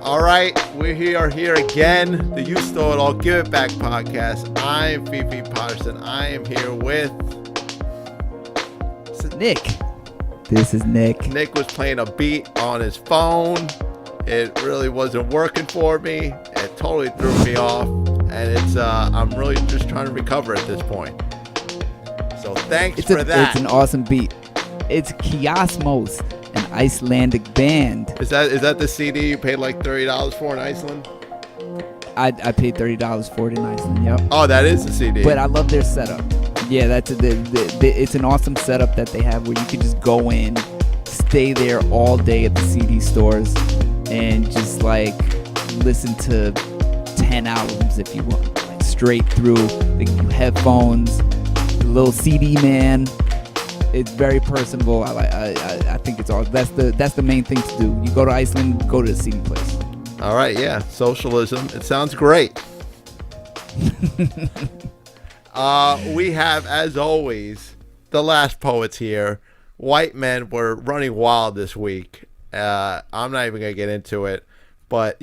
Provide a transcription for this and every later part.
All right, we are here again. The You Stole It All, Give It Back podcast. I'm FeeFEE Patterson. I am here with Nick. This is Nick. Nick was playing a beat on his phone. It really wasn't working for me. It totally threw me off, and it's I'm really just trying to recover at this point. So thanks for that. It's an awesome beat. It's Kiasmos, an Icelandic band. Is that the CD you paid like $30 for in Iceland? I paid $30 for it in Iceland. Yep. Oh, that is the CD. But I love their setup. Yeah, it's an awesome setup that they have where you can just go in, stay there all day at the CD stores, and just like listen to 10 albums if you want, like straight through. They give you headphones, the little CD man. It's very personable. I think it's all. That's the main thing to do. You go to Iceland, go to the CD place. All right, yeah, socialism. It sounds great. We have, as always, the last poets here. White men were running wild this week. I'm not even gonna get into it, but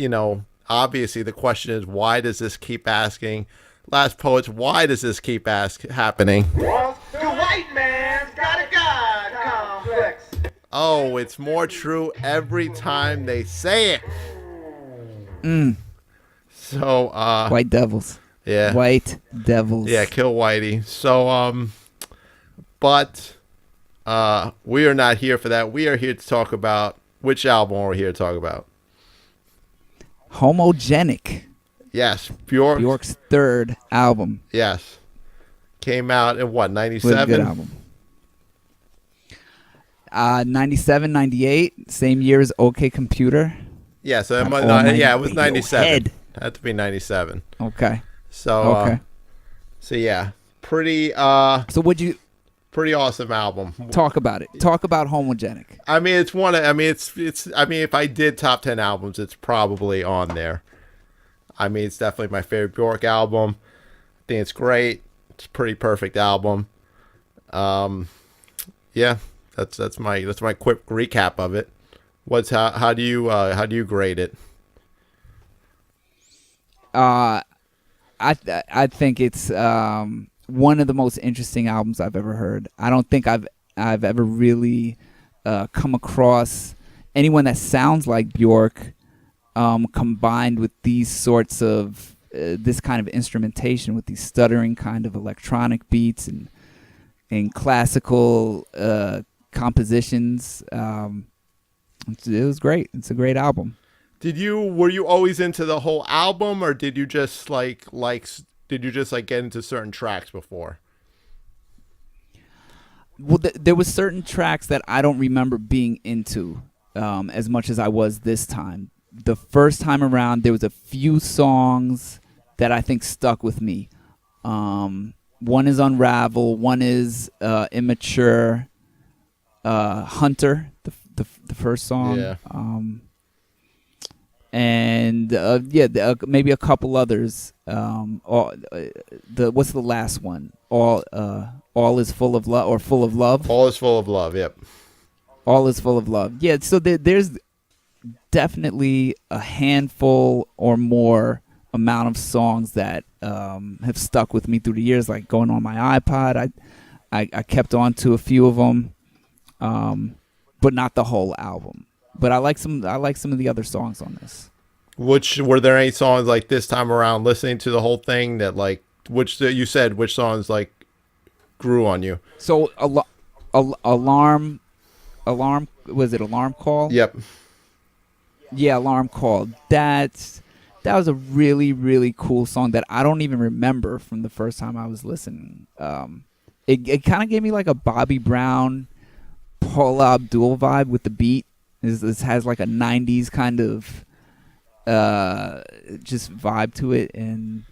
obviously the question is, why does this keep asking? Last poets, why does this keep happening? Well, the white man's got a God complex. Oh, it's more true every time they say it. So, White devils. Yeah. White devils. Yeah, kill Whitey. So, but we are not here for that. We are here to talk about which album we're here to talk about. Homogenic. Yes, Bjork's third album. Yes. Came out in what, 97? Good album. 97, 98, same year as OK Computer. Yeah, so it was 97. Head. Had to be 97. Okay. So so yeah, pretty pretty awesome album. Talk about it. Talk about Homogenic. I mean, it's if I did top 10 albums, it's probably on there. I mean, it's definitely my favorite Bjork album. I think it's great. It's a pretty perfect album. Yeah, that's my quick recap of it. How do you grade it? I think it's one of the most interesting albums I've ever heard. I don't think I've ever really come across anyone that sounds like Bjork, combined with these sorts of this kind of instrumentation with these stuttering kind of electronic beats and classical compositions. It was great. It's a great album. Were you always into the whole album, or did you just get into certain tracks before? Well, there was certain tracks that I don't remember being into as much as I was this time. The first time around, there was a few songs that I think stuck with me. One is Unravel. One is Immature. Hunter, the first song. Yeah. And maybe a couple others. What's the last one? All is full of love, or full of love. All is full of love. Yep. All is full of love. Yeah. So there's definitely a handful or more amount of songs that have stuck with me through the years. Like going on my iPod, I kept on to a few of them, but not the whole album. But I like some of the other songs on this. Were there any songs like this time around, listening to the whole thing, that which songs like grew on you? So alarm, was it Alarm Call? Yep. Yeah, Alarm Call. That was a really, really cool song that I don't even remember from the first time I was listening. It kind of gave me like a Bobby Brown, Paula Abdul vibe with the beat. This has like a 90s kind of just vibe to it. And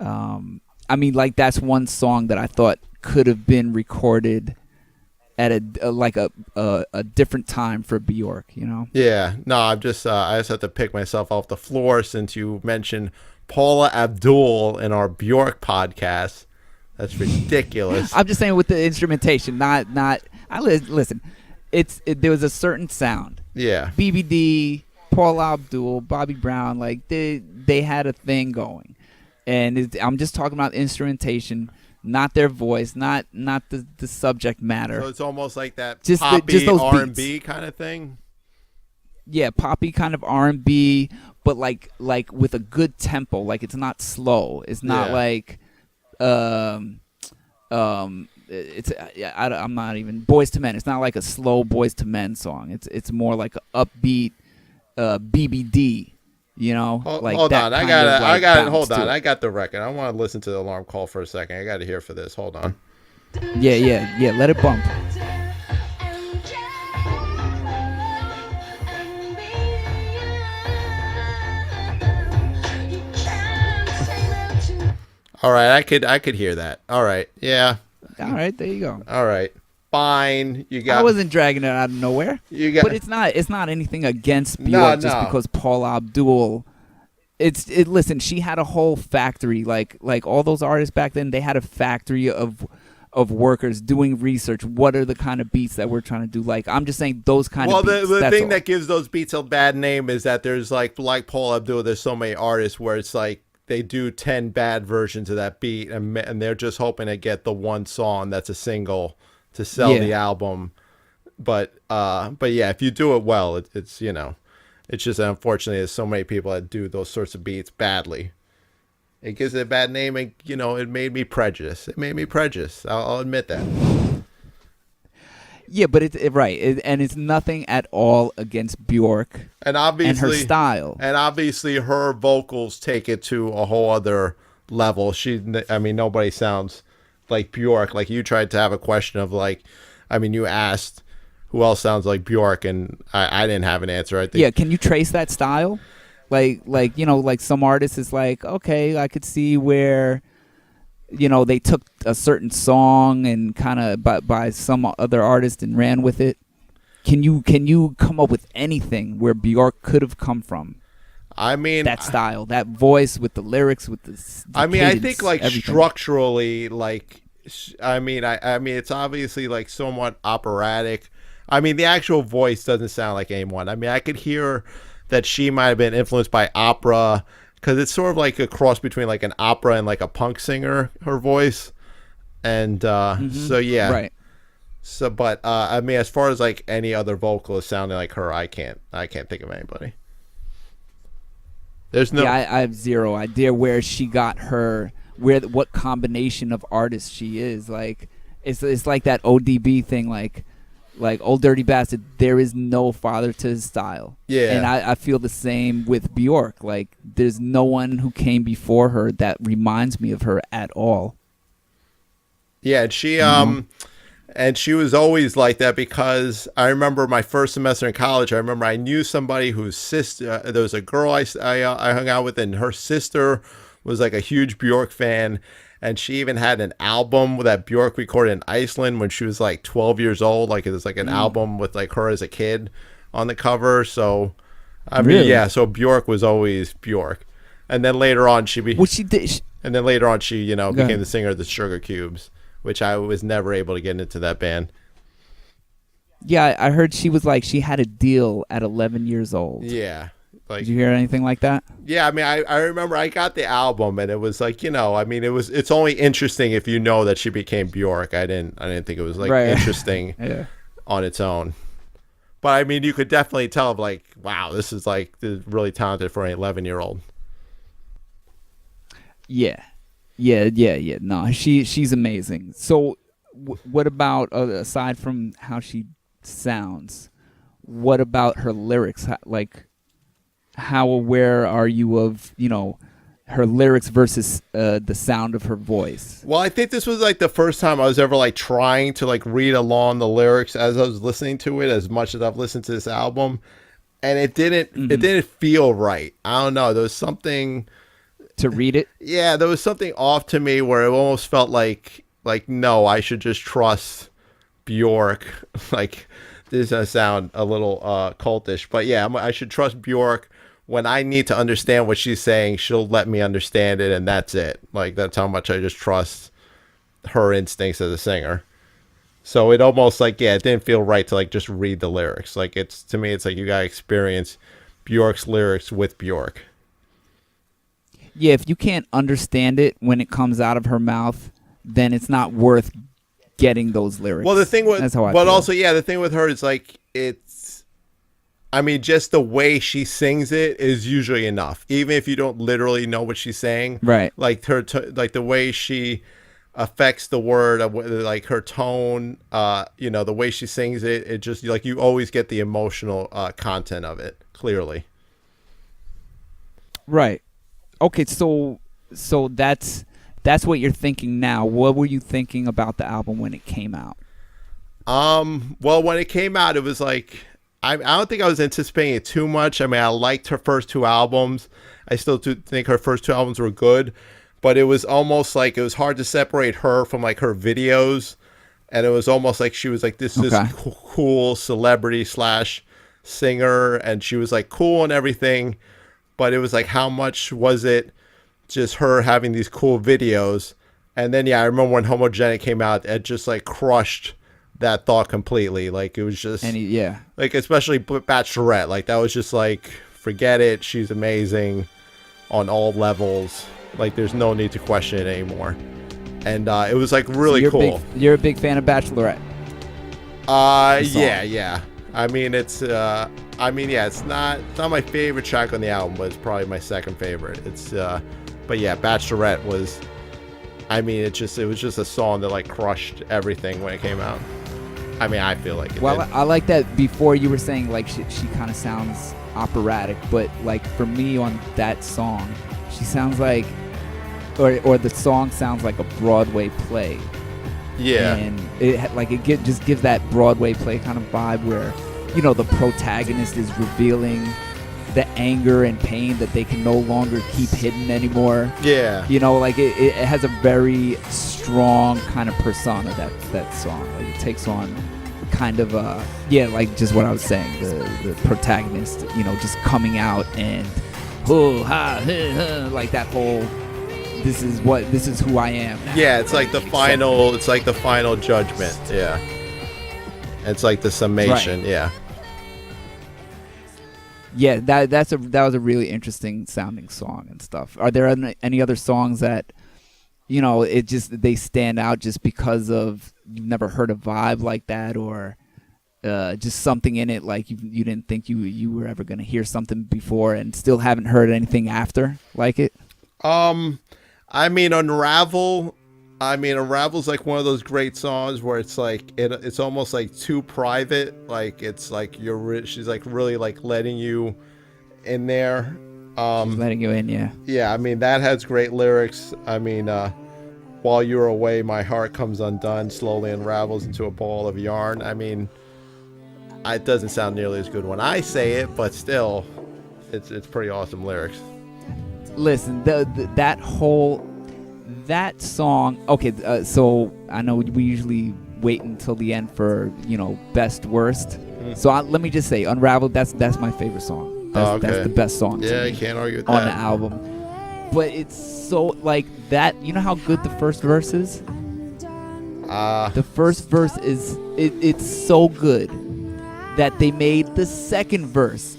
I mean, like, that's one song that I thought could have been recorded at a different time for Bjork, Yeah. No, I just have to pick myself off the floor since you mentioned Paula Abdul in our Bjork podcast. That's ridiculous. I'm just saying with the instrumentation, listen. There was a certain sound. Yeah. BBD, Paul Abdul, Bobby Brown, like they had a thing going, and I'm just talking about instrumentation, not their voice, not the subject matter. So it's almost like that just poppy just those R&B beats. kind of thing. Yeah, poppy kind of R&B, but like with a good tempo. Like it's not slow. It's not like it's I'm not even Boys to Men. It's not like a slow Boys to Men song. It's more like an upbeat BBD. You know, Hold on, I got it. Hold on, I got the record. I want to listen to the alarm call for a second. I got to hear for this. Hold on. Yeah. Let it bump. All right, I could hear that. All right, yeah. All right, there you go. All right, fine. You got. I wasn't dragging it out of nowhere. But it's not anything against Bjork just because Paul Abdul. Listen, she had a whole factory, like all those artists back then. They had a factory of workers doing research. What are the kind of beats that we're trying to do? Like, I'm just saying those kind of beats. Well, the thing that gives those beats a bad name is that there's like Paul Abdul. There's so many artists where it's like they do 10 bad versions of that beat, and they're just hoping to get the one song that's a single to sell the album. But yeah, if you do it well, it's you know. It's just unfortunately there's so many people that do those sorts of beats badly. It gives it a bad name, and you know it made me prejudiced. I'll admit that. Yeah, but and it's nothing at all against Bjork and obviously her style. And obviously her vocals take it to a whole other level. Nobody sounds like Bjork. Like you tried to have a question of you asked who else sounds like Bjork, and I didn't have an answer. I think. Yeah, can you trace that style? Like some artists is like, okay, I could see where, they took a certain song and kind of by some other artist and ran with it. Can you come up with anything where Bjork could have come from? I mean, that style, that voice with the lyrics, with the cadence, I think everything. Structurally, it's obviously like somewhat operatic. I mean, the actual voice doesn't sound like anyone. I mean, I could hear that she might have been influenced by opera because it's sort of like a cross between like an opera and like a punk singer, her voice. And so, yeah. Right. So, but as far as like any other vocalist sounding like her, I can't think of anybody. There's no. Yeah, I have zero idea where she got what combination of artists she is. Like, it's like that ODB thing, like Old Dirty Bastard, there is no father to his style. Yeah. And I feel the same with Bjork. Like, there's no one who came before her that reminds me of her at all. Yeah, and she was always like that because I remember my first semester in college, I knew somebody whose sister, there was a girl I hung out with, and her sister was like a huge Bjork fan. And she even had an album that Bjork recorded in Iceland when she was like 12 years old. Like it was like an album with like her as a kid on the cover. So, so Bjork was always Bjork. And then later on she became the singer of the Sugar Cubes, which I was never able to get into that band. Yeah, I heard she had a deal at 11 years old. Yeah. Like, did you hear anything like that? Yeah, I mean, I remember I got the album and it was like, it's only interesting if you know that she became Bjork. I didn't think it was like interesting on its own. But I mean, you could definitely tell like, wow, this is really talented for an 11-year-old. Yeah. No, she's amazing. So what about, aside from how she sounds, what about her lyrics? How aware are you of, her lyrics versus the sound of her voice? Well, I think this was like the first time I was ever like trying to like read along the lyrics as I was listening to it, as much as I've listened to this album, and it didn't feel right. I don't know. There was something to read it. Yeah, there was something off to me where it almost felt like no, I should just trust Bjork. Like this is gonna sound a little cultish, but yeah, I should trust Bjork. When I need to understand what she's saying, she'll let me understand it, and that's it. Like, that's how much I just trust her instincts as a singer. So it almost it didn't feel right to just read the lyrics. To me, it's like you gotta experience Bjork's lyrics with Bjork. Yeah, if you can't understand it when it comes out of her mouth, then it's not worth getting those lyrics. Well, the thing with, that's how I but feel. also, yeah, the thing with her is like I mean, just the way she sings it is usually enough, even if you don't literally know what she's saying. Right. Like like the way she affects the word, like her tone, the way she sings it, it just like you always get the emotional content of it clearly. Right. Okay, so that's what you're thinking now. What were you thinking about the album when it came out? Well, when it came out, it was like I don't think I was anticipating it too much. I mean, I liked her first two albums. I still do think her first two albums were good, but it was almost like it was hard to separate her from like her videos, and it was almost like she was like this cool celebrity / singer, and she was like cool and everything, but it was like how much was it just her having these cool videos? And then I remember when Homogenic came out, it just like crushed that thought completely. Like it was just like especially Bachelorette, like that was just like forget it, she's amazing on all levels, like there's no need to question it anymore. And it was like really cool. You're a big fan of Bachelorette? Yeah. I mean it's it's not my favorite track on the album, but it's probably my second favorite. It's but yeah, Bachelorette was, I mean, it was just a song that like crushed everything when it came out. I mean, I feel like it did. I like that. Before you were saying like she kind of sounds operatic, but like for me on that song, she sounds like, or the song sounds like a Broadway play. Yeah. And it just gives that Broadway play kind of vibe where, the protagonist is revealing the anger and pain that they can no longer keep hidden anymore. Yeah. Like it has a very strong kind of persona, that song. Like it takes on kind of like just what I was saying, the protagonist, just coming out and like that whole this is who I am now. Yeah, it's like the final judgment. Yeah. It's like the summation. Right. Yeah. Yeah, that was a really interesting sounding song and stuff. Are there any other songs that, they stand out just because of you've never heard a vibe like that, or just something in it like you didn't think you were ever going to hear something before and still haven't heard anything after like it? I mean, Unravel's like one of those great songs where it's like it's almost like too private. Like it's like she's like really like letting you in there. She's letting you in, yeah. Yeah, I mean that has great lyrics. I mean, while you're away, my heart comes undone, slowly unravels into a ball of yarn. I mean, it doesn't sound nearly as good when I say it, but still, it's pretty awesome lyrics. Listen, that song. Okay, so I know we usually wait until the end for best worst. So let me just say, Unraveled. That's my favorite song. That's the best song. Yeah, I can't argue with on that. the album. But it's so like that. You know how good the first verse is. The first verse is it's so good that they made the second verse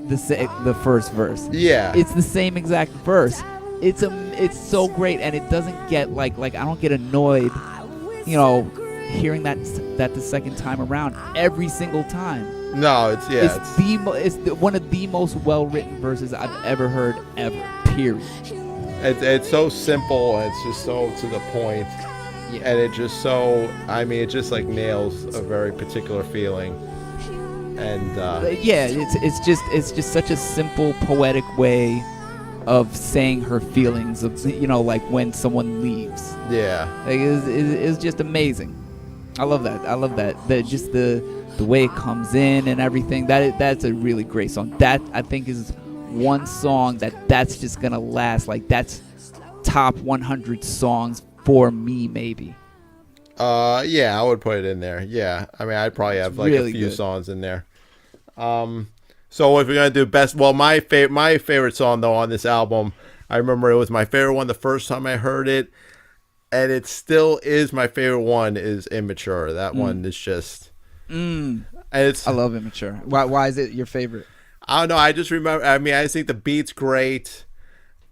the first verse. Yeah, it's the same exact verse. It's so great, and it doesn't get like I don't get annoyed, hearing that the second time around every single time. No, it's one of the most well written verses I've ever heard ever. Period. It's so simple, and it's just so to the point, and it just it just like nails a very particular feeling, and it's just such a simple poetic way of saying her feelings of like when someone leaves. Yeah, like it's just amazing. I love that just the way it comes in and everything. That's a really great song. That I think is one song that's just gonna last. Like that's top 100 songs for me, maybe. Yeah, I would put it in there. Yeah, I mean I'd probably have like really a few songs in there. So if we're gonna do best, well, my favorite song though on this album, I remember it was my favorite one the first time I heard it, and it still is my favorite one. Is Immature. That one is just, and it's. I love Immature. Why is it your favorite? I don't know. I just remember. I mean, I think the beat's great.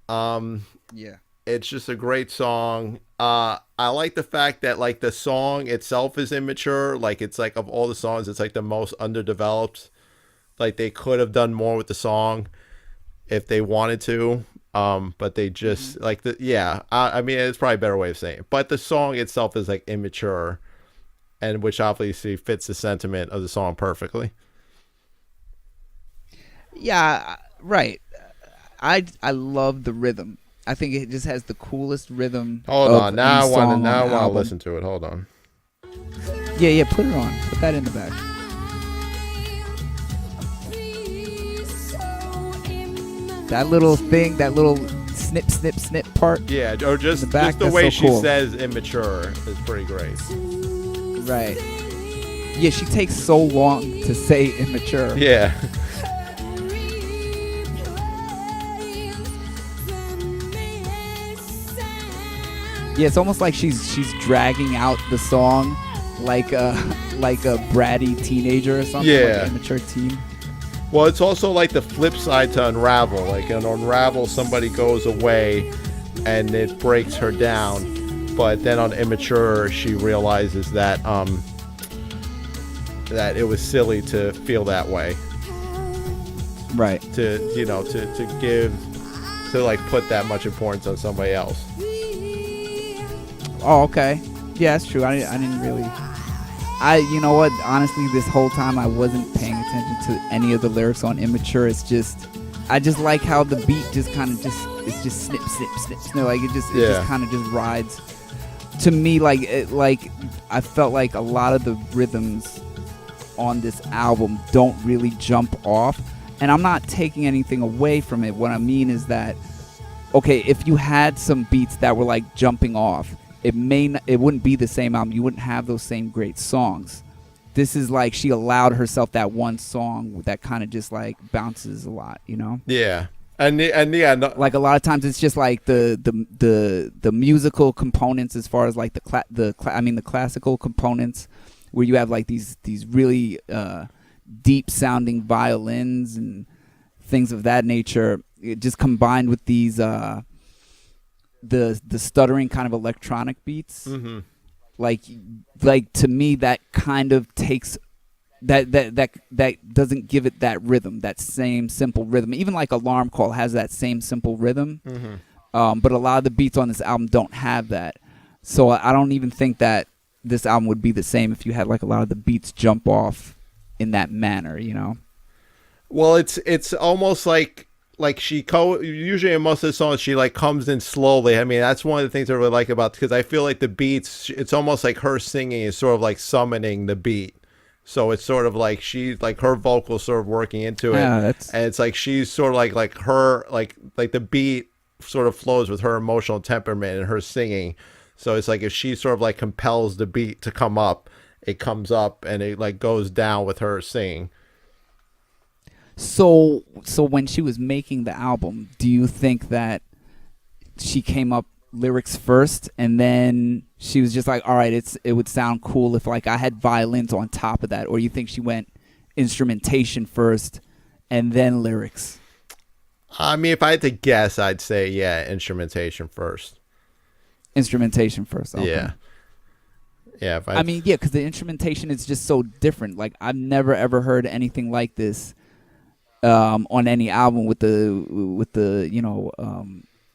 Yeah. It's just a great song. I like the fact that like the song itself is immature. Like it's like of all the songs, it's like the most underdeveloped. Like they could have done more with the song if they wanted to. But they just like the I mean, it's probably a better way of saying it. But the song itself is like immature, and which obviously fits the sentiment of the song perfectly. Yeah, right. I love the rhythm. I think it just has the coolest rhythm. Hold of on, now I any want song to on the album. listen to it. Hold on. Yeah, put it on. Put that in the back. That little thing, that little snip, snip, snip part. Yeah, or just back, the way so she cool. says immature is pretty great. Right. Yeah, she takes so long to say immature. Yeah. Yeah, it's almost like she's dragging out the song like a bratty teenager or something. Yeah. Like a mature teen. Well, it's also like the flip side to Unravel. Like in Unravel, somebody goes away and it breaks her down. But then on Immature, she realizes that that it was silly to feel that way. Right. To like put that much importance on somebody else. Oh, okay. Yeah, that's true. I didn't really. You know what? Honestly, this whole time I wasn't paying attention to any of the lyrics on Immature. It's just, I just like how the beat just kind of it's just snip, snip, snip, snip. Like it just kind of just rides. To me, like I felt like a lot of the rhythms on this album don't really jump off, and I'm not taking anything away from it. What I mean is that, okay, if you had some beats that were like jumping off, it wouldn't be the same album. You wouldn't have those same great songs. This is like she allowed herself that one song that kind of just like bounces a lot, you know? Yeah. And yeah, no, like a lot of times it's just like the musical components as far as like the classical components where you have like these really deep sounding violins and things of that nature, it just combined with these the stuttering kind of electronic beats. Mm-hmm. like to me that kind of takes that doesn't give it that rhythm, that same simple rhythm. Even like Alarm Call has that same simple rhythm. Mm-hmm. But a lot of the beats on this album don't have that. So I don't even think that this album would be the same if you had like a lot of the beats jump off in that manner, you know? Well, it's almost like she usually in most of the songs she like comes in slowly. I mean, that's one of the things I really like about, because I feel like the beats, it's almost like her singing is sort of like summoning the beat. So it's sort of like she's like her vocals sort of working into it, and it's like she's sort of like her like the beat sort of flows with her emotional temperament and her singing. So it's like if she sort of like compels the beat to come up, it comes up and it like goes down with her singing. So when she was making the album, do you think that she came up lyrics first and then she was just like, all right, it would sound cool if like I had violins on top of that? Or you think she went instrumentation first and then lyrics? I mean, if I had to guess, I'd say, yeah, instrumentation first. Instrumentation first. Okay. Yeah. Yeah. I mean, yeah, because the instrumentation is just so different. Like I've never ever heard anything like this on any album with the you know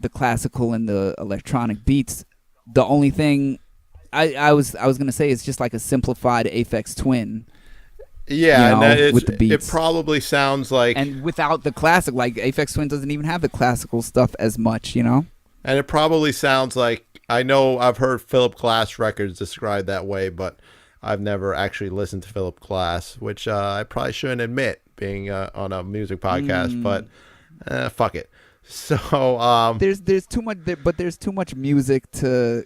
the classical and the electronic beats. The only thing I was gonna say is just like a simplified Aphex Twin. Yeah, you know, and with the beats. It probably sounds like, and without the classic, like Aphex Twin doesn't even have the classical stuff as much, you know. And it probably sounds like, I know I've heard Philip Glass records described that way, but I've never actually listened to Philip Glass, which I probably shouldn't admit being on a music podcast, but fuck it. So there's too much, but there's too much music to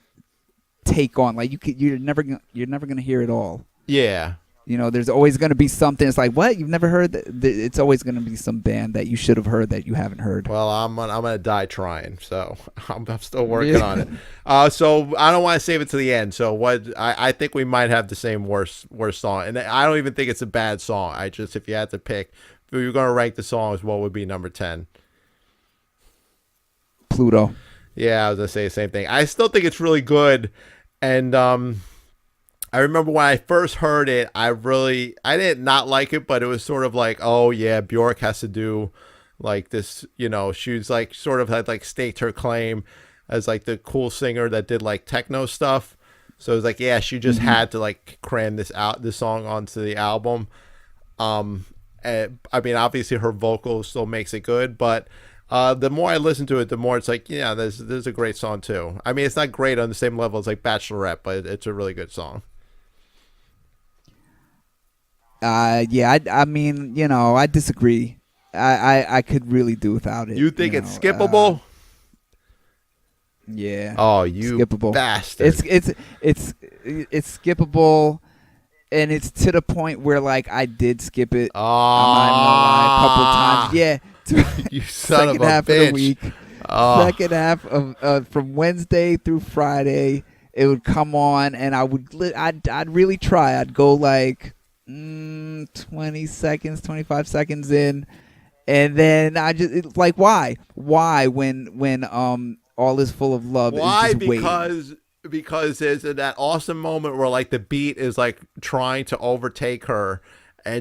take on. Like you're never gonna hear it all. Yeah. You know, there's always going to be something. It's like, what? You've never heard? It's always going to be some band that you should have heard that you haven't heard. Well, I'm gonna die trying, so I'm still working on it. So I don't want to save it to the end. So I think we might have the same worst song, and I don't even think it's a bad song. If you had to pick, we were gonna rank the songs, what would be number 10? Pluto. Yeah, I was gonna say the same thing. I still think it's really good, and I remember when I first heard it, I did not like it, but it was sort of like, oh yeah, Bjork has to do like this, she's like sort of had like staked her claim as like the cool singer that did like techno stuff. So it was like, yeah, she just had to like cram this song onto the album. And, I mean, obviously her vocal still makes it good, but the more I listen to it, the more it's like, yeah, this is a great song too. I mean, it's not great on the same level as like Bachelorette, but it's a really good song. Yeah, I mean, I disagree. I could really do without it. You think it's skippable? Yeah. Oh, you skippable bastard! It's skippable, and it's to the point where like I did skip it. Oh, a couple times. Yeah. You son of a half bitch. of the week. Oh. Second half of from Wednesday through Friday, it would come on, and I'd really try. I'd go like 20 seconds, 25 seconds in, and then I just like why when All Is Full of Love. Why? Is just Because there's that awesome moment where like the beat is like trying to overtake her,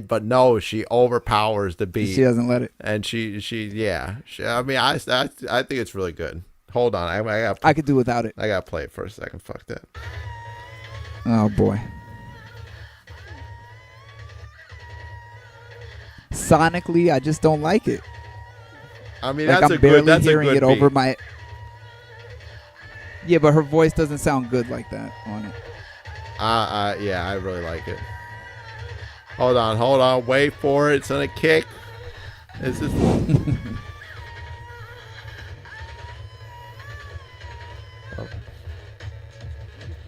but no, she overpowers the beat. She doesn't let it. And I mean, I think it's really good. Hold on, I could do without it. I gotta play it for a second. Fuck that. Oh boy. Sonically, I just don't like it. I mean, like that's I'm a good. barely That's hearing a good it over beat. my. Yeah, but her voice doesn't sound good like that on it. Yeah, I really like it. Hold on, wait for it. It's gonna kick. Is this? Oh.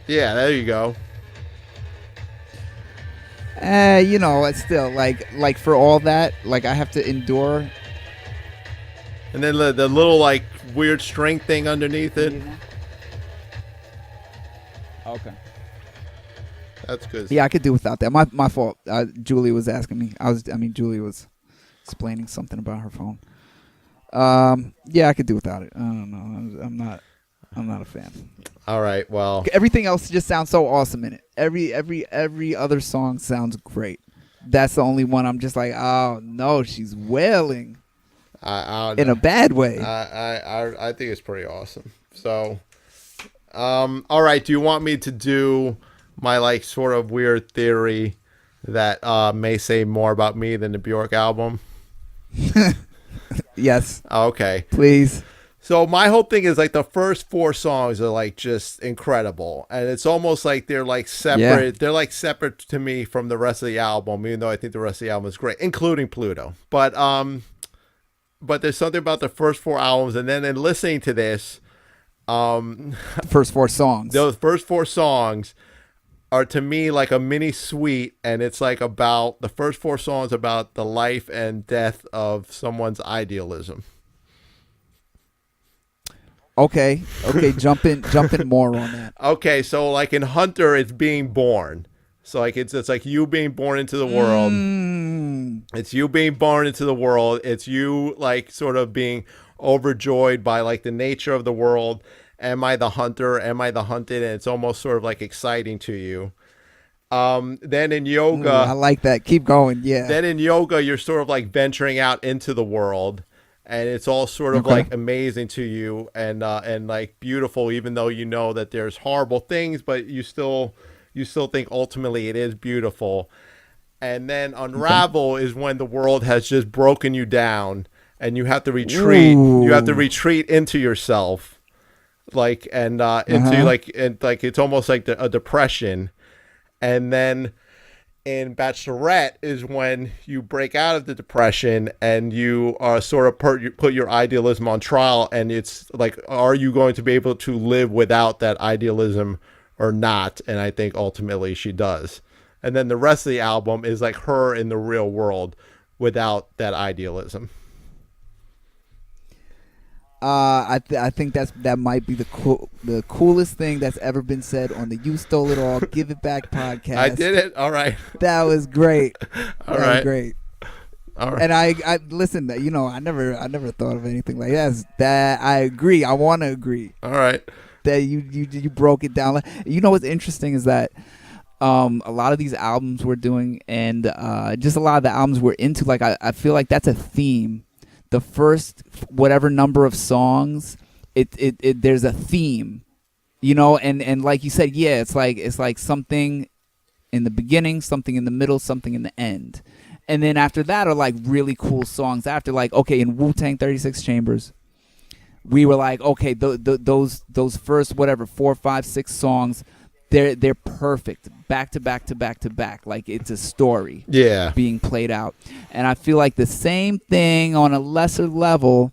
Yeah, there you go. It's still like for all that, like I have to endure. And then the little like weird string thing underneath it. Okay. That's good. Yeah, I could do without that. My fault. Julie was asking me. Julie was explaining something about her phone. Yeah, I could do without it. I don't know. I'm not a fan. All right. Well, everything else just sounds so awesome in it. Every other song sounds great. That's the only one I'm just like, oh no, she's wailing in a bad way. I think it's pretty awesome. So, all right. Do you want me to do my like sort of weird theory that may say more about me than the Bjork album? Yes. Okay. Please. So my whole thing is like the first 4 songs are like just incredible, and it's almost like they're like separate. Yeah. They're like separate to me from the rest of the album, even though I think the rest of the album is great, including Pluto. But there's something about the first 4 albums, and then in listening to this, the first 4 songs. Those first 4 songs are to me like a mini suite, and it's like about the first 4 songs about the life and death of someone's idealism. Okay, jump in more on that. Okay, so like in Hunter, it's being born. So like it's like you being born into the world. It's you being born into the world. It's you like sort of being overjoyed by like the nature of the world. Am I the hunter? Am I the hunted? And it's almost sort of like exciting to you. Then in yoga, I like that. Keep going. Yeah. Then in yoga, you're sort of like venturing out into the world. And it's all sort of like amazing to you and like beautiful, even though you know that there's horrible things, but you still think ultimately it is beautiful. And then Unravel is when the world has just broken you down and you have to retreat. Ooh. You have to retreat into yourself, like into like it's almost like a depression. And then in Bachelorette is when you break out of the depression and you are sort of put your idealism on trial, and it's like, are you going to be able to live without that idealism or not? And I think ultimately she does. And then the rest of the album is like her in the real world without that idealism. I think that might be the coolest thing that's ever been said on the You Stole It All Give It Back podcast. I did it. All right. That was great. All right. Great. All right. And I listen. You know, I never thought of anything like that. That I agree. I want to agree All right. that you broke it down. You know what's interesting is that a lot of these albums we're doing, and just a lot of the albums we're into, like I feel like that's a theme. The first whatever number of songs, it there's a theme, you know, and like you said, yeah, it's like something in the beginning, something in the middle, something in the end. And then after that are like really cool songs. After, like, okay, in Wu-Tang 36 Chambers, we were like, okay, those first whatever 4, 5, 6 songs, they're perfect, back to back to back to back. Like it's a story, Yeah. being played out. And I feel like the same thing on a lesser level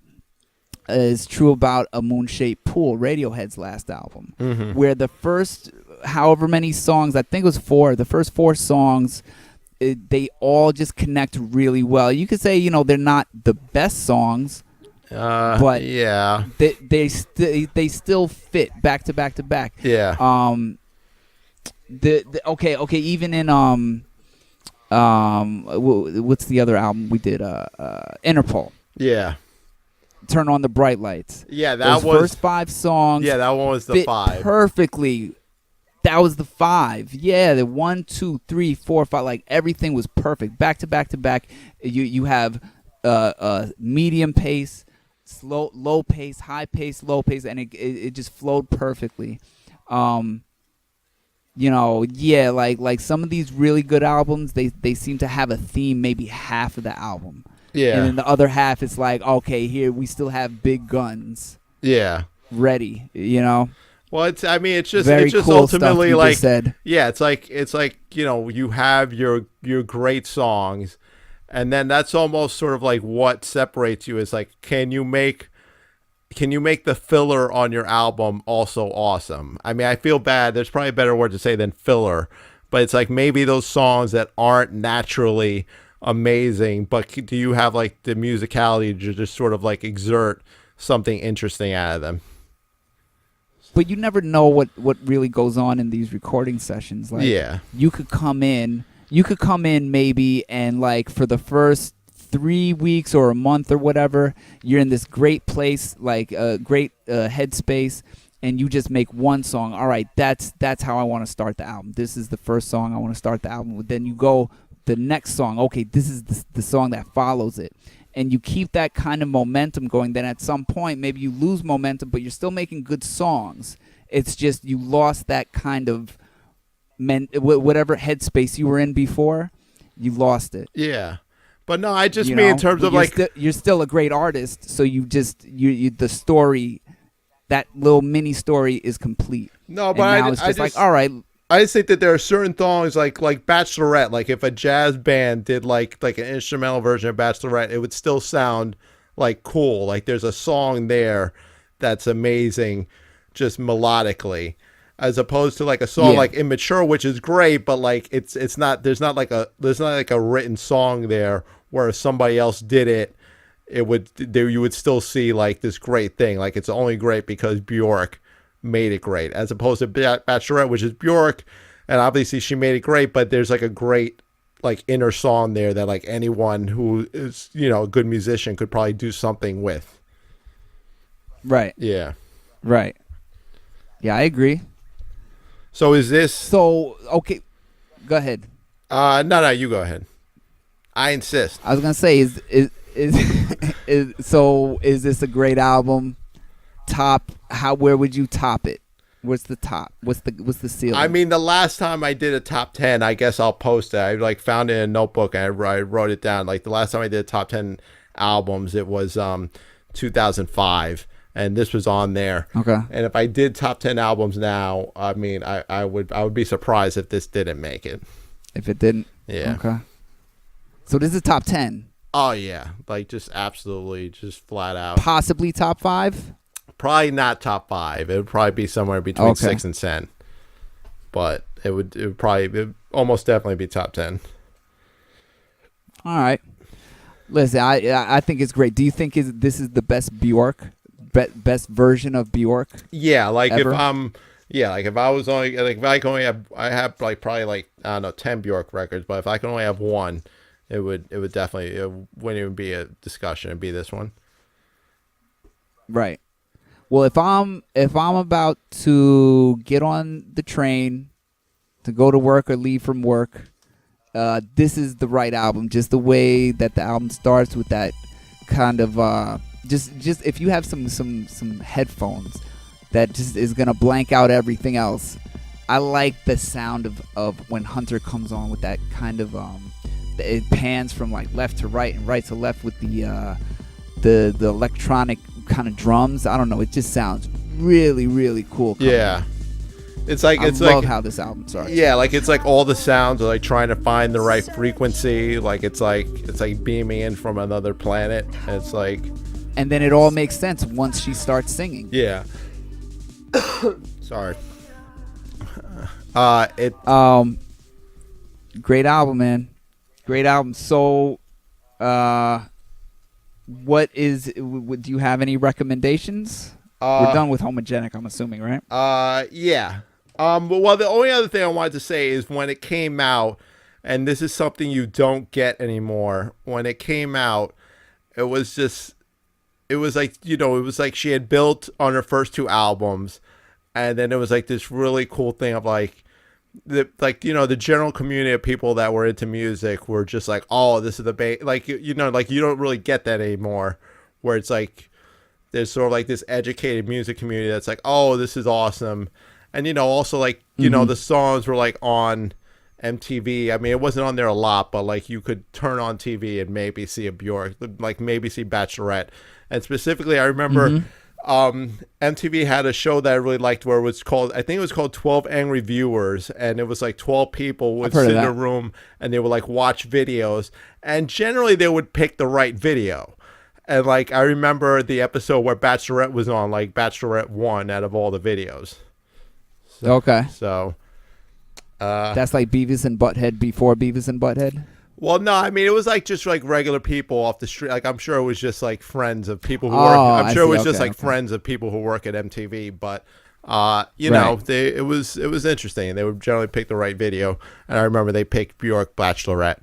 is true about A Moon-Shaped Pool, Radiohead's last album, where the first however many songs, I think it was 4, the first 4 songs, they all just connect really well. You could say, you know, they're not the best songs, but yeah. they still fit back to back to back. Yeah. Okay, even in what's the other album we did? Interpol. Yeah. Turn on the bright lights. Yeah, Those first 5 songs. Yeah, that one was the fit 5. perfectly. That was the 5. Yeah, the 1, 2, 3, 4, 5. Like everything was perfect, back to back to back. You have medium pace, low pace, high pace, low pace, and it just flowed perfectly. You know, yeah, like some of these really good albums, they seem to have a theme maybe half of the album. Yeah. And then the other half, it's like, okay, here we still have big guns Yeah. ready, you know? Well, it's just Very cool ultimately stuff you like just said. Yeah, it's like you know, you have your great songs, and then that's almost sort of like what separates you is like, can you make the filler on your album also awesome? I mean, I feel bad. There's probably a better word to say than filler, but it's like maybe those songs that aren't naturally amazing, but do you have like the musicality to just sort of like exert something interesting out of them? But you never know what really goes on in these recording sessions. Like, Yeah. you could come in maybe, and like for the first 3 weeks or a month or whatever, you're in this great place, like a great headspace, and you just make one song. All right, that's how I want to start the album. This is the first song I want to start the album with. Then you go the next song. Okay, this is the song that follows it. And you keep that kind of momentum going. Then at some point, maybe you lose momentum, but you're still making good songs. It's just you lost that kind of whatever headspace you were in before. You lost it. Yeah. But no, I just You mean know? in terms But of like you're still a great artist. So you the story, that little mini story is complete. No, And but now it's just like, all right, I just think that there are certain songs like Bachelorette. Like if a jazz band did like an instrumental version of Bachelorette, it would still sound like cool. Like there's a song there that's amazing, just melodically, as opposed to like a song like Immature, which is great, but like it's not there's not like a written song there where if somebody else did it, you would still see like this great thing. Like it's only great because Bjork made it great, as opposed to Bachelorette, which is Bjork, and obviously she made it great, but there's like a great like inner song there that like anyone who is, you know, a good musician could probably do something with. right, Yeah. right. Yeah, I agree. So is this? So okay, go ahead. No, you go ahead. I insist. I was gonna say, is this a great album? Top? Where would you top it? What's the top? What's the ceiling? I mean, the last time I did a top 10, I guess I'll post it. I like found it in a notebook and I wrote it down. Like the last time I did a top 10 albums, it was 2005, and this was on there. Okay. And if I did top 10 albums now, I mean, I would be surprised if this didn't make it. If it didn't. Yeah. Okay. So this is top 10. Oh yeah, like just absolutely, just flat out. Possibly top 5. Probably not top 5. It would probably be somewhere between Okay. 6 and 10. But it would almost definitely be top 10. All right. Listen, I think it's great. Do you think this is the best Bjork, best version of Bjork? Yeah, like ever? if I was only like if I can only have like probably like I don't know 10 Bjork records, but if I can only have one, it would definitely, it wouldn't even be a discussion. It'd be this one. Right. Well, if I'm about to get on the train to go to work or leave from work, this is the right album. Just the way that the album starts with that kind of just if you have some headphones that just is gonna blank out everything else. I like the sound of when Hunter comes on with that kind of it pans from like left to right and right to left with the electronic kind of drums. I don't know. It just sounds really, really cool. Yeah. It's like I love how this album starts. Yeah, like it's like all the sounds are like trying to find the right frequency. Like it's like beaming in from another planet. It's like, and then it all makes sense once she starts singing. Yeah. Sorry. Great album, man. Great album. So, what is? Do you have any recommendations? We're done with Homogenic, I'm assuming, right? Yeah. Well, the only other thing I wanted to say is when it came out, and this is something you don't get anymore. When it came out, it was like, you know, it was like she had built on her first 2 albums, and then it was like this really cool thing of like, you know, the general community of people that were into music were just like, oh, this is the like, you know, like you don't really get that anymore, where it's like there's sort of like this educated music community that's like, oh, this is awesome. And, you know, also like, you know, the songs were like on MTV. I mean, it wasn't on there a lot, but like you could turn on TV and maybe see a Bjork, like maybe see Bachelorette. And specifically, I remember MTV had a show that I really liked where it was called, I think it was called 12 Angry Viewers. And it was like 12 people would sit in a room and they would like watch videos. And generally they would pick the right video. And like, I remember the episode where Bachelorette was on, like Bachelorette won out of all the videos. So, okay. So that's like Beavis and Butthead before Beavis and Butthead? Well, no, I mean, it was like just like regular people off the street. Like, I'm sure it was just like friends of people who work. I'm sure it was just like friends of people who work at MTV. But, you know, it was interesting. They would generally pick the right video. And I remember they picked Bjork Bachelorette.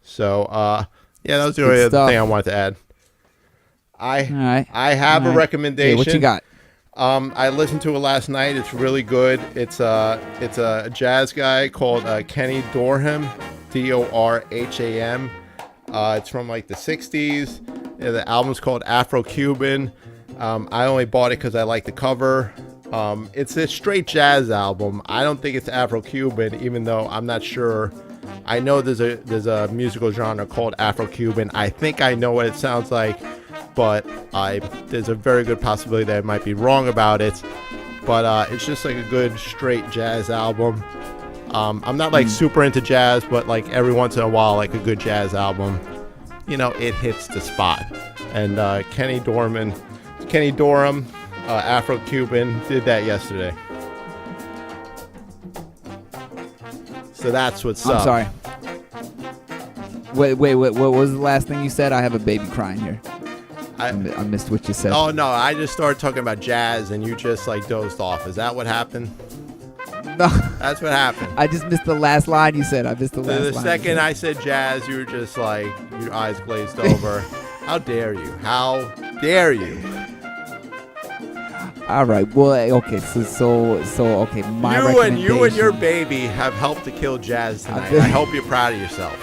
So, yeah, that was the only other thing I wanted to add. I have a recommendation. Hey, what you got? I listened to it last night. It's really good. It's a jazz guy called Kenny Dorham, Dorham. It's from like the 60s. The album's called Afro-Cuban. I only bought it because I like the cover. It's a straight jazz album. I don't think it's Afro-Cuban, even though I'm not sure. I know there's a musical genre called Afro-Cuban. I think I know what it sounds like, but there's a very good possibility that I might be wrong about it. But it's just like a good straight jazz album. I'm not like super into jazz, but like every once in a while, like a good jazz album, you know, it hits the spot. And Kenny Dorham, Afro-Cuban, did that yesterday. So that's what's up. I'm sorry. Wait. What was the last thing you said? I have a baby crying here. I missed what you said. Oh, no. I just started talking about jazz and you just like dozed off. Is that what happened? No. That's what happened. I just missed the last line you said. The second I said jazz, you were just like, your eyes glazed over. How dare you? How dare you? All right. Well, okay. So okay. My recommendation. You and your baby have helped to kill jazz tonight. I hope you're proud of yourself.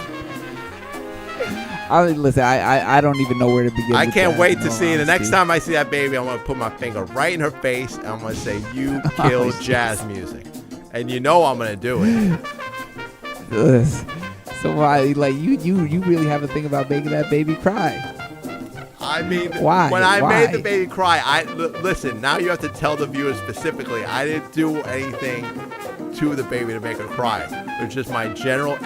Listen, I don't even know where to begin. I can't wait to see. The next time I see that baby, I'm going to put my finger right in her face. And I'm going to say, you killed jazz music. And you know I'm going to do it. So why, like, you really have a thing about making that baby cry? I mean, why? When I made the baby cry, listen, now you have to tell the viewers specifically, I didn't do anything to the baby to make her cry. It was just my general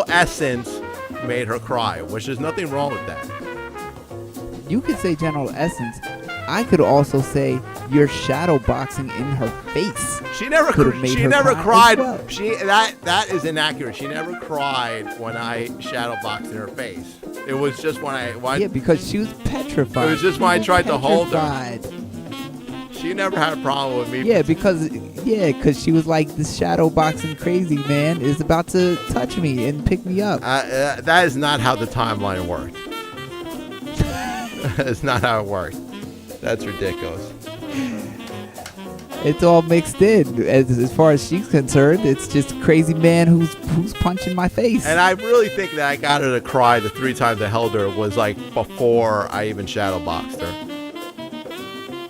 essence made her cry, which there's nothing wrong with that. You could say general essence. I could also say you're shadow boxing in her face. She never cried. Well. That is inaccurate. She never cried when I shadow boxed in her face. It was just when because she was petrified. It was just when I tried to hold her. She never had a problem with me. Yeah, because Yeah, because she was like, this shadow boxing crazy man is about to touch me and pick me up. That is not how the timeline worked. That's not how it worked. That's ridiculous. It's all mixed in. As far as she's concerned, it's just crazy man who's punching my face. And I really think that I got her to cry the 3 times I held her was like before I even shadow boxed her.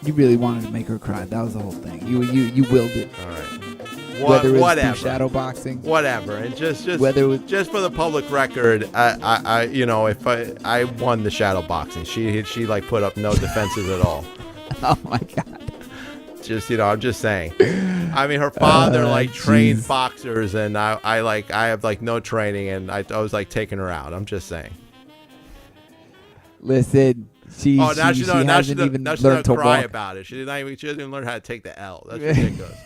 You really wanted to make her cry. That was the whole thing. You willed it. All right. Whether it was whatever. through shadow boxing. Whatever. And just whether it was, just for the public record, I if I won the shadow boxing. She like put up no defenses at all. Oh my God. Just I'm just saying. I mean, her father trained geez. boxers, and I have like no training, and I was like taking her out. I'm just saying. Listen, she hasn't even learned to cry walk. about it. She doesn't even learn how to take the L. That's ridiculous.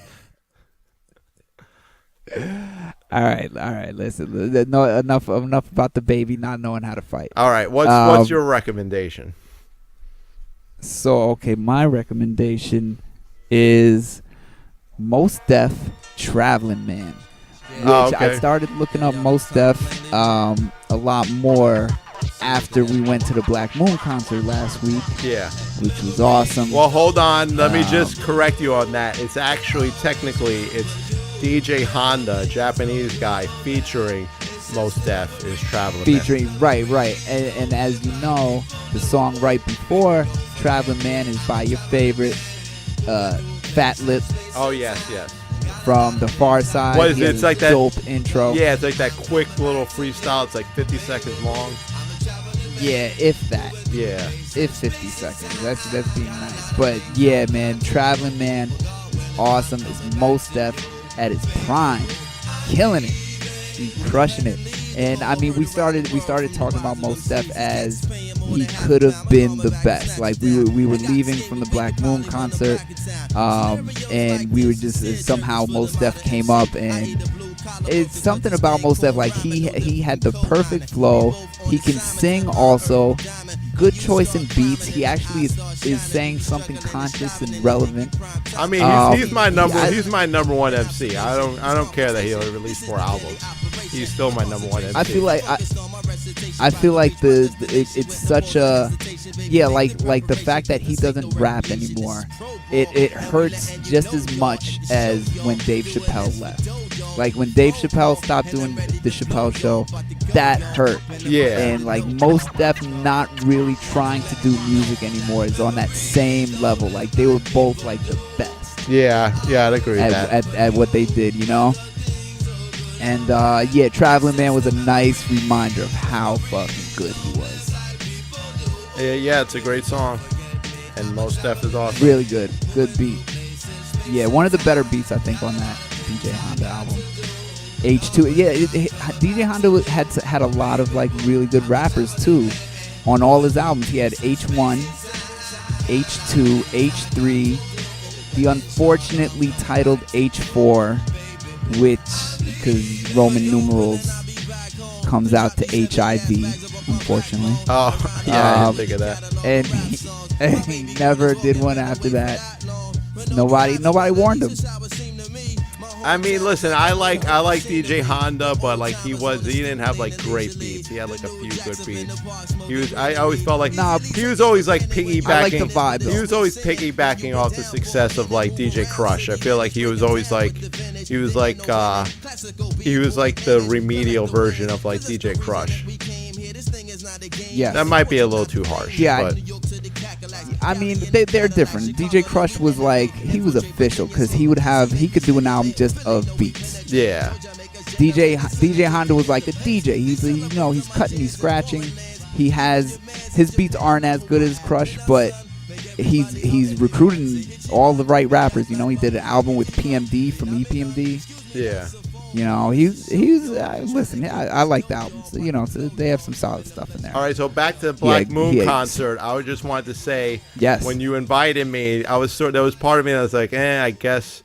All right. Listen, no, enough about the baby not knowing how to fight. All right, what's your recommendation? So, okay, my recommendation is Mos Def, Traveling Man. Which okay. I started looking up Mos Def a lot more after we went to the Black Moon concert last week. Yeah. Which was awesome. Well, hold on. Let me just correct you on that. It's actually, technically, it's DJ Honda, a Japanese guy, featuring Mos Def is Traveling Man. Right. And as you know, the song right before Traveling Man is by your favorite, Fat Lip. Oh, yes. From the Far Side. What is it? It's like that dope intro. Yeah, it's like that quick little freestyle. It's like 50 seconds long. Yeah, if that. Yeah. If 50 seconds. That's being nice. But yeah, man, Traveling Man is awesome. It's Mos Def at its prime. Killing it. He's crushing it. And I mean, we started talking about Mos Def as he could have been the best. Like we were leaving from the Black Moon concert, and we were just somehow Mos Def came up, and it's something about Mos Def. Like he had the perfect flow. He can sing also. Good choice in beats. He actually is saying something conscious and relevant. I mean, he's my number one MC. I don't care that he only released 4 albums. He's still my number one MC. I feel like it's such a like the fact that he doesn't rap anymore. It hurts just as much as when Dave Chappelle left. Like when Dave Chappelle stopped doing the Chappelle Show, that hurt. Yeah. And like Mos Def not really trying to do music anymore is on that same level. Like they were both like the best. Yeah, I'd agree with that. At what they did, you know? And yeah, Traveling Man was a nice reminder of how fucking good he was. Yeah, it's a great song. And Mos Def is awesome. Really good. Good beat. Yeah, one of the better beats I think on that DJ Honda album. H2. Yeah, DJ Honda had a lot of like really good rappers too on all his albums. He had H1, H2, H3, the unfortunately titled H4, which, because Roman numerals, comes out to HIV, unfortunately. Oh, yeah, I didn't think of that. And he never did one after that. Nobody warned him. I mean, listen, I like DJ Honda, but like he didn't have like great beats. He had like a few good beats. I always felt like he was always like piggybacking. I like the vibe, though. He was always piggybacking off the success of like DJ Crush. I feel like he was always like he was like the remedial version of like DJ Crush. Yeah, that might be a little too harsh. Yeah, but I mean they're different. DJ Crush was like he was official because he could do an album just of beats. Yeah. DJ Honda was like a DJ. He's cutting, he's scratching. His beats aren't as good as Crush, but he's recruiting all the right rappers. You know, he did an album with PMD from EPMD. Yeah. You know, listen, I like the albums. You know, so they have some solid stuff in there. All right, so back to the Black Moon concert. I just wanted to say, yes, when you invited me, there was part of me that was like, I guess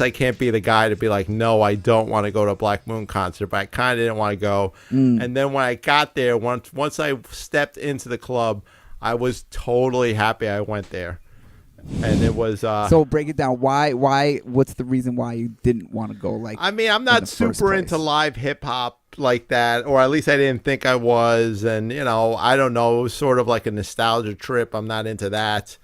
I can't be the guy to be like, no, I don't want to go to a Black Moon concert, but I kind of didn't want to go. And then when I got there, once I stepped into the club, I was totally happy I went there. and it was. So break it down. Why? What's the reason why you didn't want to go? Like, I mean, I'm in not the first super place? into live hip hop like that, or at least I didn't think I was. And I don't know. It was sort of like a nostalgia trip. I'm not into that.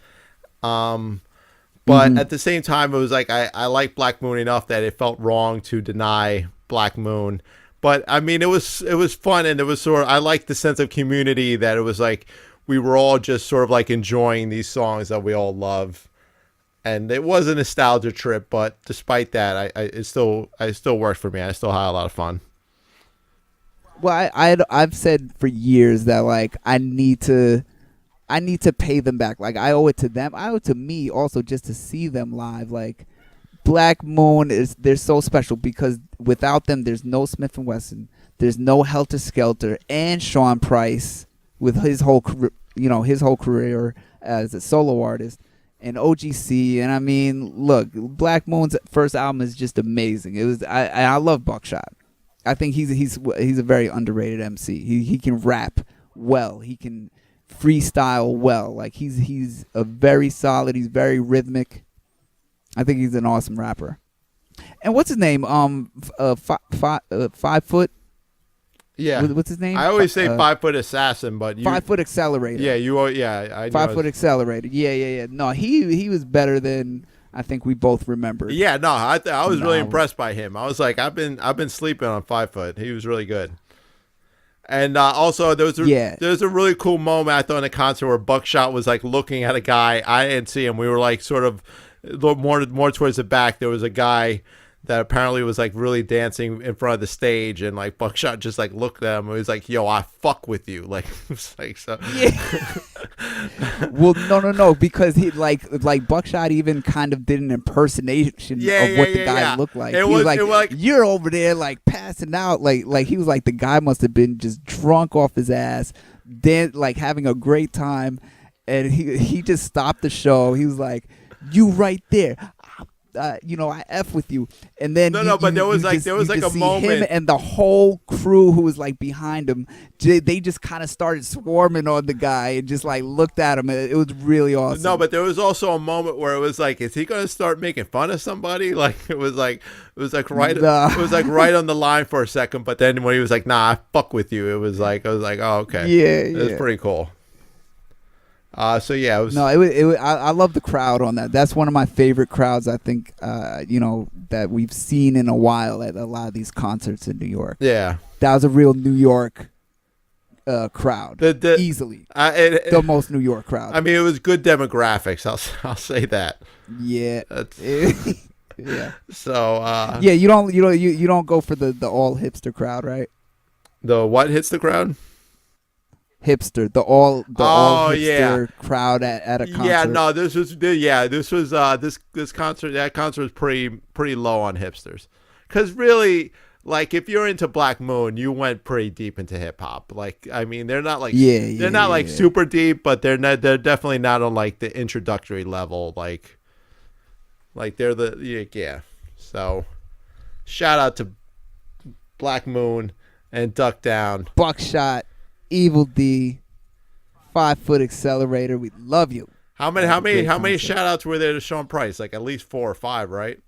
But at the same time, it was like I like Black Moon enough that it felt wrong to deny Black Moon. But I mean, it was fun, and it was I liked the sense of community that it was like we were all just sort of like enjoying these songs that we all love. And it was a nostalgia trip, but despite that, it still worked for me. I still had a lot of fun. Well, I've said for years that like I need to pay them back. Like I owe it to them. I owe it to me also just to see them live. Like Black Moon they're so special because without them, there's no Smith and Wesson, there's no Helter Skelter, and Sean Price with his whole career as a solo artist. And OGC, and I mean, look, Black Moon's first album is just amazing. It was, I love Buckshot. I think he's a very underrated MC. He can rap well. He can freestyle well. Like he's a very solid. He's very rhythmic. I think he's an awesome rapper. And what's his name? 5 foot. Yeah. What's his name? I always say 5 foot assassin, but 5 foot accelerator. Yeah, I know 5 foot accelerator. Yeah. No, he was better than I think we both remembered. Yeah, no, I was really impressed by him. I was like, I've been sleeping on 5 foot. He was really good. And also, there was a really cool moment I thought in the concert where Buckshot was like looking at a guy. I didn't see him. We were like sort of more towards the back. There was a guy that apparently was like really dancing in front of the stage, and like Buckshot just like looked at him and was like, "Yo, I fuck with you." Like, it was like so. Yeah. Well, no, because he like Buckshot even kind of did an impersonation of what the guy looked like. He was like, "You're over there like passing out." Like he was like the guy must have been just drunk off his ass, then like having a great time, and he just stopped the show. He was like, "You right there. I F with you," and then but there was like a moment, him and the whole crew who was like behind him, they just kind of started swarming on the guy and just like looked at him. It was really awesome. No, but there was also a moment where it was like, is he going to start making fun of somebody? Like it was like right on the line for a second, but then when he was like, "Nah, I fuck with you," it was like I was like, "Oh, okay." Yeah, it was pretty cool. So yeah, it was. No, I love the crowd on that. That's one of my favorite crowds. I think, that we've seen in a while at a lot of these concerts in New York. Yeah, that was a real New York crowd. Easily, the most New York crowd. I mean, it was good demographics. I'll say that. Yeah. Yeah. So. Yeah, you don't go for the all hipster crowd, right? The what hits the crowd? Hipster, the all hipster crowd at a concert. Yeah, no, this concert. That concert was pretty low on hipsters, because really, like, if you're into Black Moon, you went pretty deep into hip hop. Like, I mean, they're not like super deep, but they're definitely not on like the introductory level. Like they're So, shout out to Black Moon and Duck Down, Buckshot, Evil D, 5 foot accelerator. We love you. How many shout outs were there to Sean Price? Like at least 4 or 5, right?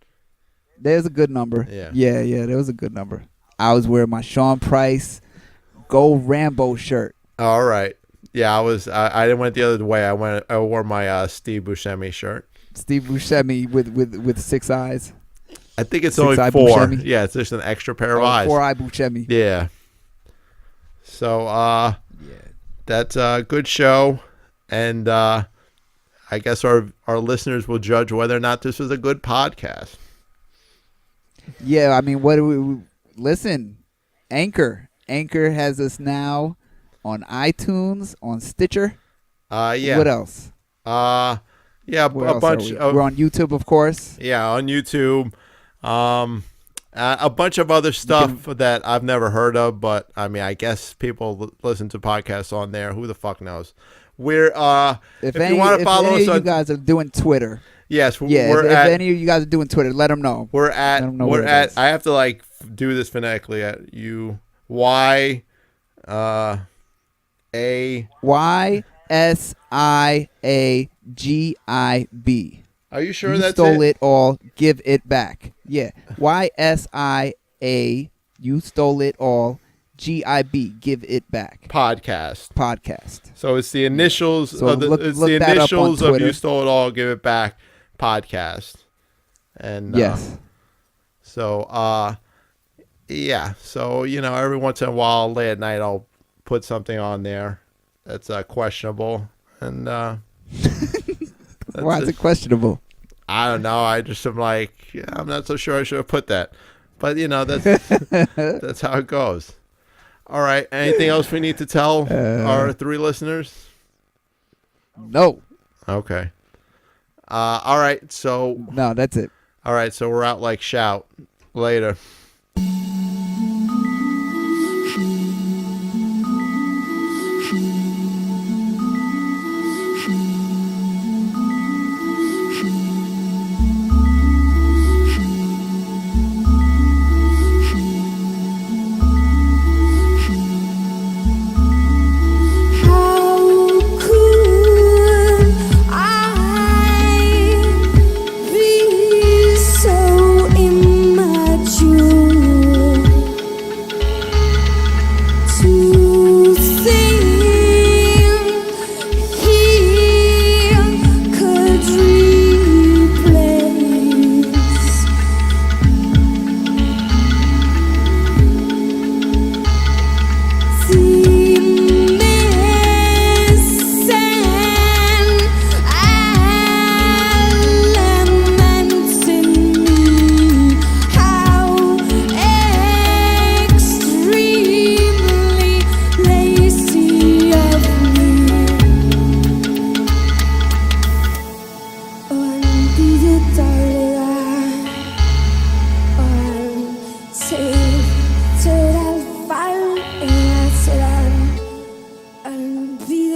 There's a good number. Yeah, there was a good number. I was wearing my Sean Price Go Rambo shirt. All right. Yeah, I didn't went the other way. I wore my Steve Buscemi shirt. Steve Buscemi with 6 eyes. I think it's Six only eye 4. Buscemi? Yeah, it's just an extra pair of eyes. 4-eye Buscemi. Yeah. So that's a good show, and I guess our listeners will judge whether or not this was a good podcast. Yeah, I mean, what do we listen? Anchor has us now on iTunes, on Stitcher. Yeah. What else? Yeah, a bunch. We're on YouTube, of course. Yeah, on YouTube. A bunch of other stuff that I've never heard of, but I mean, I guess people listen to podcasts on there. Who the fuck knows? We're if you want to follow us, you guys are doing Twitter. Yes, if any of you guys are doing Twitter, let them know. We're at. I have to like do this phonetically. At UYSIANK. GIB. Are you sure You that's stole it all, give it back. Yeah. YSIA, you stole it all, GIB, give it back. Podcast. So it's the initials So of the look it's that the up on initials of Twitter. You Stole It All, Give It Back podcast. And yes. Yeah. So, every once in a while, late at night, I'll put something on there that's questionable. And Why is it questionable? I don't know. I just am like, yeah, I'm not so sure I should have put that. But, that's that's how it goes. All right. Anything else we need to tell our 3 listeners? No. Okay. All right. So. No, that's it. All right. So we're out like shout. Later.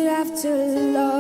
After love.